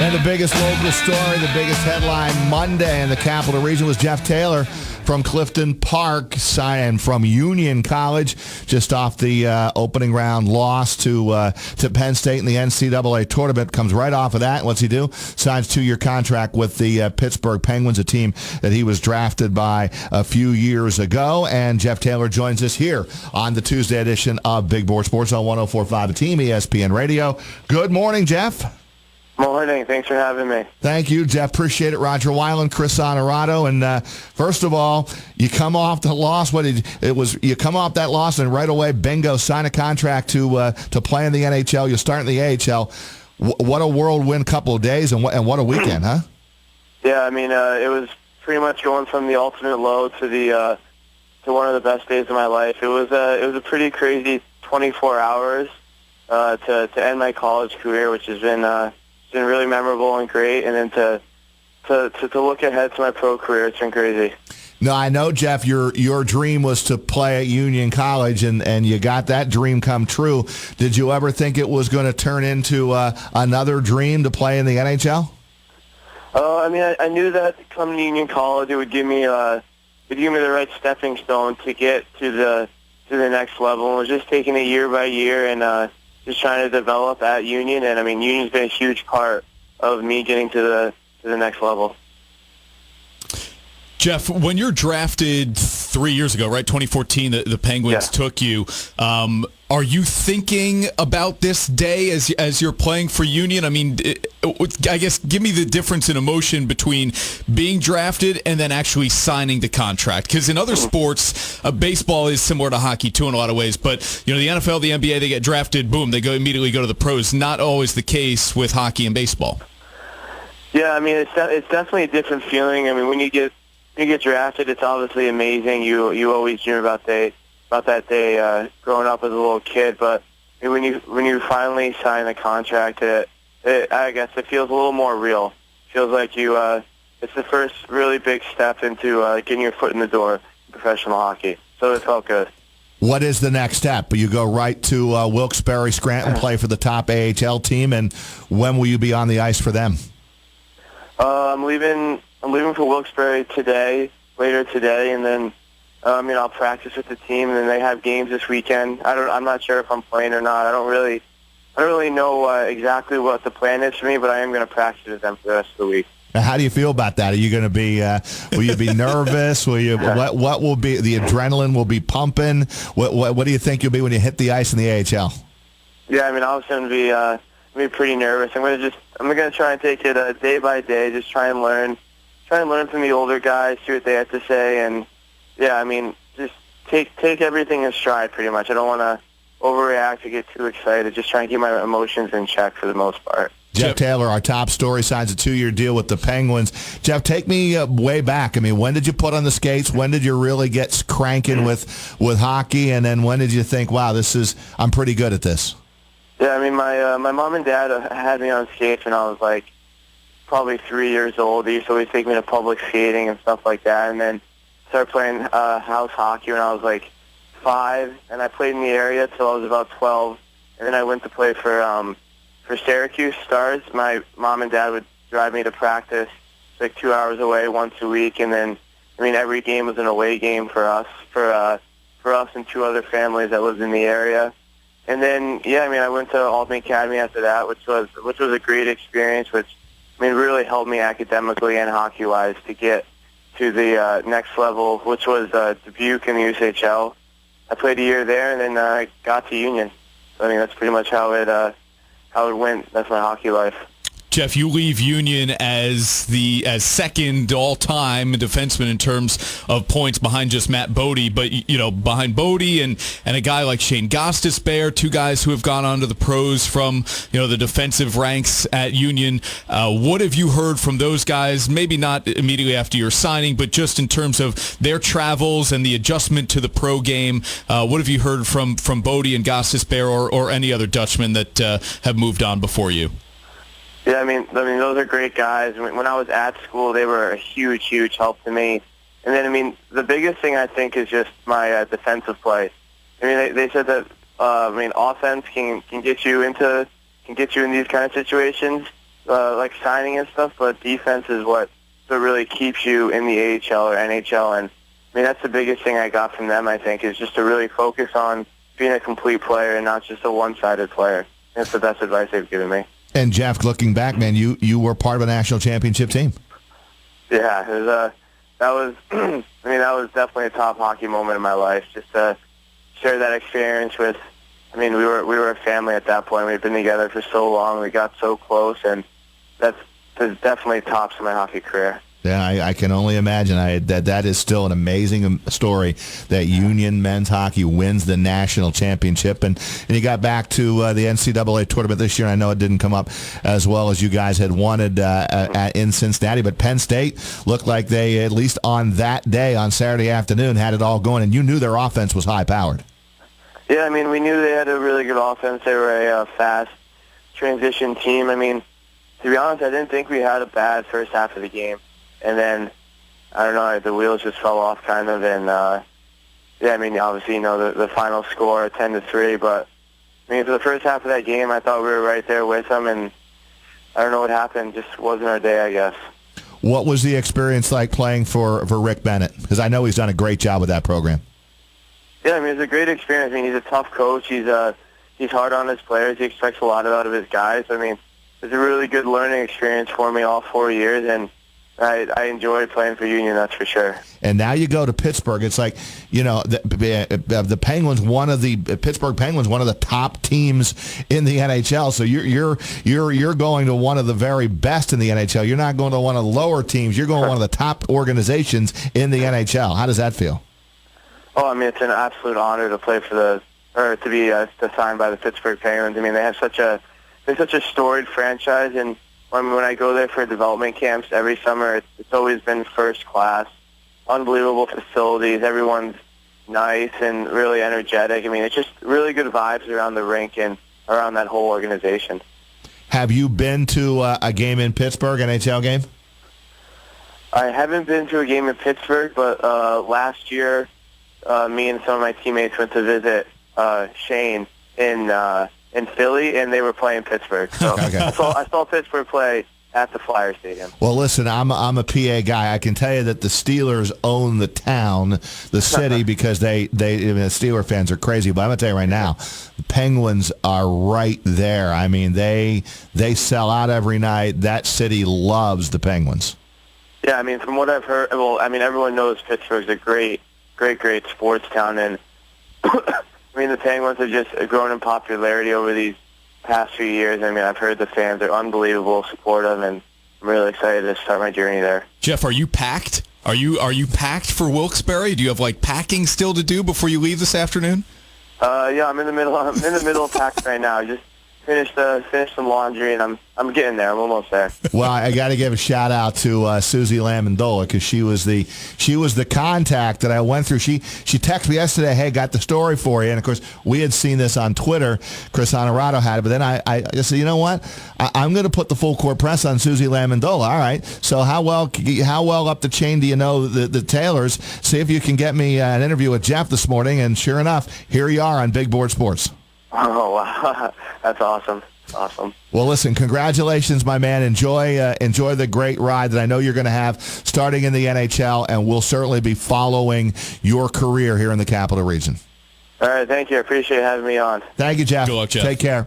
And the biggest local story, the biggest headline Monday in the Capital Region was Jeff Taylor from Clifton Park, signed from Union College, just off the opening round loss to Penn State in the NCAA tournament. Comes right off of that. What's he do? Signs 2-year contract with the Pittsburgh Penguins, a team that he was drafted by a few years ago. And Jeff Taylor joins us here on the Tuesday edition of Big Board Sports on 104.5 The Team, ESPN Radio. Good morning, Jeff. Morning. Thanks for having me. Thank you, Jeff. Appreciate it. Roger Weiland, Chris Honorado. And first of all, you come off the loss. You come off that loss and right away, bingo, sign a contract to play in the NHL. You start in the AHL. What a whirlwind couple of days and what a weekend, huh? Yeah, I mean, it was pretty much going from the ultimate low to one of the best days of my life. It was a pretty crazy 24 hours to end my college career, which has been really memorable and great, and then to look ahead to my pro career, it's been crazy. No, I know, Jeff, your dream was to play at Union College, and you got that dream come true. Did you ever think it was going to turn into another dream to play in the NHL? I mean, I knew that coming to Union College, it would give me the right stepping stone to get to the next level. And we're just taking it year by year and just trying to develop at Union, and I mean, Union's been a huge part of me getting to the next level. Jeff, when you're drafted 3 years ago, right, 2014, the Penguins took you. Are you thinking about this day as you're playing for Union? I mean, I guess give me the difference in emotion between being drafted and then actually signing the contract. Because in other sports, baseball is similar to hockey too in a lot of ways. But the NFL, the NBA, they get drafted, boom, they immediately go to the pros. Not always the case with hockey and baseball. Yeah, I mean, it's definitely a different feeling. I mean, when you get drafted, it's obviously amazing. You always dream about that day growing up as a little kid, but when you finally sign a contract, I guess it feels a little more real. It feels like it's the first really big step into getting your foot in the door in professional hockey. So it felt good. What is the next step? You go right to Wilkes-Barre, Scranton, play for the top AHL team, and when will you be on the ice for them? I'm leaving for Wilkes-Barre later today, and then I'll practice with the team, and then they have games this weekend. I'm not sure if I'm playing or not. I don't really know exactly what the plan is for me, but I am going to practice with them for the rest of the week. How do you feel about that? Are you going to be? Will you be nervous? Will you? What will be? The adrenaline will be pumping. What do you think you'll be when you hit the ice in the AHL? Yeah, I mean, I was going to be pretty nervous. I'm going to try and take it day by day. Just try and learn from the older guys, see what they have to say, and yeah, I mean, just take everything in stride pretty much. I don't want to overreact or get too excited. Just try and keep my emotions in check for the most part. Jeff Taylor, our top story, signs a 2-year deal with the Penguins. Jeff, take me way back. I mean, when did you put on the skates? When did you really get cranking with hockey? And then when did you think, wow, I'm pretty good at this? Yeah, I mean, my mom and dad had me on skates when I was like probably 3 years old. They used to always take me to public skating and stuff like that, and then started playing house hockey when I was like 5, and I played in the area till I was about 12, and then I went to play for Syracuse Stars. My mom and dad would drive me to practice like 2 hours away once a week, and then every game was an away game for us and 2 other families that lived in the area. And then I went to Albany Academy after that, which was a great experience, which really helped me academically and hockey wise to get to the next level, which was Dubuque in the USHL. I played a year there, and then I got to Union. So, that's pretty much how it went. That's my hockey life. Jeff, you leave Union as second all-time defenseman in terms of points behind just Matt Bodie, but behind Bodie and a guy like Shane Gostisbehere, 2 guys who have gone on to the pros from the defensive ranks at Union. What have you heard from those guys? Maybe not immediately after your signing, but just in terms of their travels and the adjustment to the pro game. What have you heard from Bodie and Gostisbehere or any other Dutchmen that have moved on before you? Yeah, I mean, those are great guys. When I was at school, they were a huge, huge help to me. And then, the biggest thing I think is just my defensive play. They said that offense can get you in these kind of situations. like signing and stuff, but defense is what really keeps you in the AHL or NHL. And I mean, that's the biggest thing I got from them, I think, is just to really focus on being a complete player and not just a one-sided player. That's the best advice they've given me. And Jeff, looking back, man, you were part of a national championship team. Yeah, it was, that was that was definitely a top hockey moment in my life. Just to share that experience with. I mean, we were a family at that point. We'd been together for so long. We got so close, and that's definitely tops of my hockey career. Yeah, I can only imagine. That is still an amazing story that Union men's hockey wins the national championship. And you got back to the NCAA tournament this year. I know it didn't come up as well as you guys had wanted in Cincinnati, but Penn State looked like they, at least on that day, on Saturday afternoon, had it all going, and you knew their offense was high-powered. Yeah, I mean, we knew they had a really good offense. They were a fast transition team. I mean, to be honest, I didn't think we had a bad first half of the game. And then, I don't know, the wheels just fell off kind of. And, yeah, I mean, obviously, you know, the final score, 10-3. But, I mean, for the first half of that game, I thought we were right there with them. And I don't know what happened. Just wasn't our day, I guess. What was the experience like playing for Rick Bennett? Because I know he's done a great job with that program. Yeah, I mean, it's a great experience. I mean, he's a tough coach. He's hard on his players. He expects a lot out of his guys. I mean, it's a really good learning experience for me all 4 years, and I enjoyed playing for Union, that's for sure. And now you go to Pittsburgh. It's like, you know, the Penguins, Pittsburgh Penguins, one of the top teams in the NHL. So you're going to one of the very best in the NHL. You're not going to one of the lower teams. You're going to one of the top organizations in the NHL. How does that feel? Oh, I mean, it's an absolute honor to play for to be signed by the Pittsburgh Penguins. I mean, they're such a storied franchise, and when I go there for development camps every summer, it's always been first class, unbelievable facilities. Everyone's nice and really energetic. I mean, it's just really good vibes around the rink and around that whole organization. Have you been to a game in Pittsburgh, an NHL game? I haven't been to a game in Pittsburgh, but last year, me and some of my teammates went to visit Shane in Philly, and they were playing Pittsburgh. So okay. I saw Pittsburgh play at the Flyer Stadium. Well, listen, I'm a PA guy. I can tell you that the Steelers own the town, the city, because the Steeler fans are crazy. But I'm going to tell you right now, the Penguins are right there. I mean, they sell out every night. That city loves the Penguins. Yeah, I mean, from what I've heard, well, I mean, everyone knows Pittsburgh's a great sports town, and I mean, the Penguins have just grown in popularity over these past few years. I mean, I've heard the fans are unbelievable, supportive, and I'm really excited to start my journey there. Jeff, are you packed? Are you packed for Wilkes-Barre? Do you have like packing still to do before you leave this afternoon? Yeah, I'm in the middle of packing right now. I just finished some laundry, and I'm getting there. I'm almost there. Well, I got to give a shout out to Suzy Lamondola, because she was the contact that I went through. She texted me yesterday, hey, got the story for you, and of course we had seen this on Twitter. Chris Honorato had it, but then I said, you know what? I'm going to put the full court press on Suzy Lamondola. All right. So how well up the chain do you know the Taylors? See if you can get me an interview with Jeff this morning, and sure enough, here you are on Big Board Sports. Oh, wow. That's awesome. Awesome. Well, listen, congratulations, my man. Enjoy the great ride that I know you're going to have starting in the NHL, and we'll certainly be following your career here in the Capital Region. All right, thank you. I appreciate having me on. Thank you, Jeff. Good luck, Jeff. Take care.